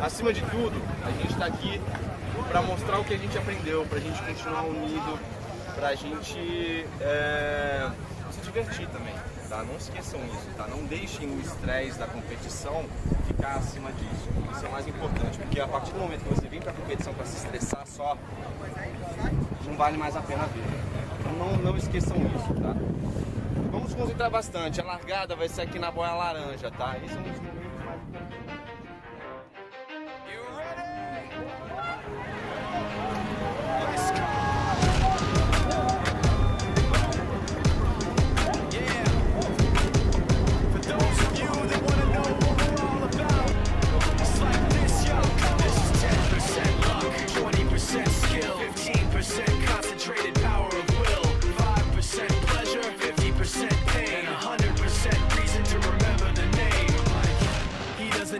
acima de tudo, a gente está aqui para mostrar o que a gente aprendeu, para a gente continuar unido, para a gente se divertir também, tá? Não esqueçam isso, tá? Não deixem o estresse da competição ficar acima disso. Isso é o mais importante, porque a partir do momento que você vem para a competição para se estressar só, não vale mais a pena ver. Então não esqueçam isso, tá? Vamos nos concentrar bastante. A largada vai ser aqui na boia laranja, tá? Isso é um dos momentos mais importantes.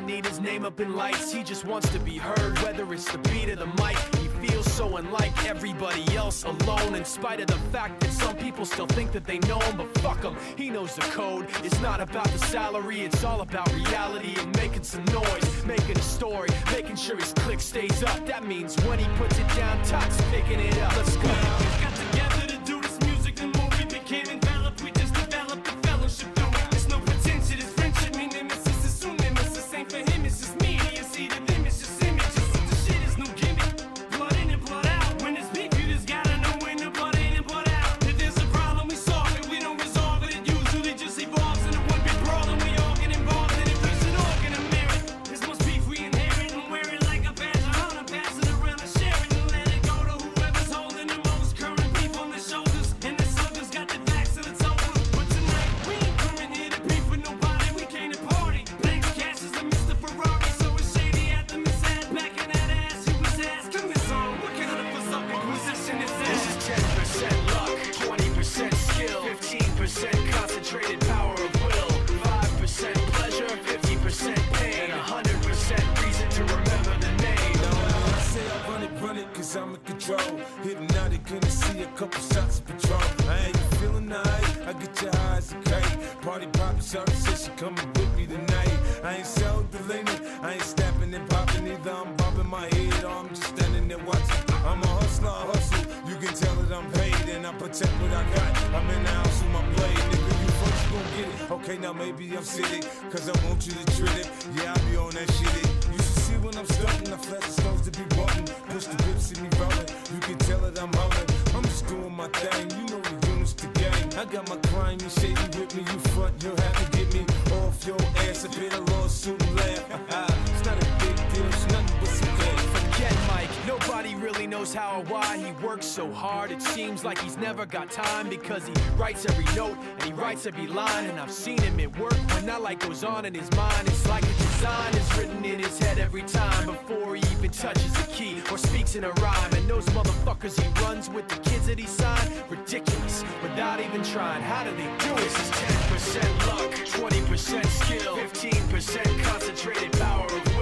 Need his name up in lights, he just wants to be heard, whether it's the beat of the mic. He feels so unlike everybody else, alone, in spite of the fact that some people still think that they know him, but fuck him, he knows the code. It's not about the salary, it's all about reality and making some noise, making a story, making sure his click stays up. That means when he puts it down, Tox picking it up. Let's go. We got together to do this music, the movie became enveloped, we just developed a fellowship through it. There's no pretension, it's friendship, me nemesis, assume nemesis. Ain't for him, it's just me. You see to them, it's just images. The shit is no gimmick. Blood in and blood out. When it's beef, you just gotta know when the blood in and blood out. If there's a problem, we solve it. We don't resolve it. It usually just evolves into one big brawl, and we all get involved in it. We should all get a merit. This much beef we inherit and wear it like a badge of honor. Pass it around and share it and let it go to whoever's holding the most current beef on their shoulders. And the soldiers got the facts and it's over. But tonight we ain't coming here to beef with nobody. We came to party. Blank cash is a Mr. Ferrari, so it's shady at the Miss Ad. Back in that ass, he was asking this song. What kind of fucking position is this? This is 10% luck, 20% skill, 15% concentrated power of will, 5% pleasure, 50% pain, and 100% reason to remember the name. I say I run it, cause I'm in control. Hypnotic, gonna see a couple shots of Patron. I ain't feeling nice, I get your eyes a kite. Party poppin', shawty said she coming with me tonight. I ain't so deleted, I ain't snapping and popping either. I'm bobbing my head or I'm just standing there watching. I'm a hustler, I hustle, you can tell that I'm paid. And I protect what I got, I'm in the house with my blade. Nigga, you first, you gon' get it. Okay, now maybe I'm silly, cause I want you to treat it. Yeah, I be on that shit. You should see when I'm stunting, I flash the stones to be button. Push the whip, see me rolling, you can tell that I'm holding. I'm just doing my thing, you know the units the game. I got my crime and shady with me, you front, you'll have to get me off your ass. Up in a lawsuit and laugh. It's not a big deal, it's nothing but some cash. Forget Mike, nobody really knows how or why he works so hard. It seems like he's never got time because he writes every note and he writes every line. And I've seen him at work when that light goes on in his mind. It's like a design is written in his head every time before he even touches a key or speaks in a rhyme. And those motherfuckers he runs with, the kids that he signed, ridiculous, without even trying. How do they do it? This is 10% luck, 20% skill, 15% concentrated power of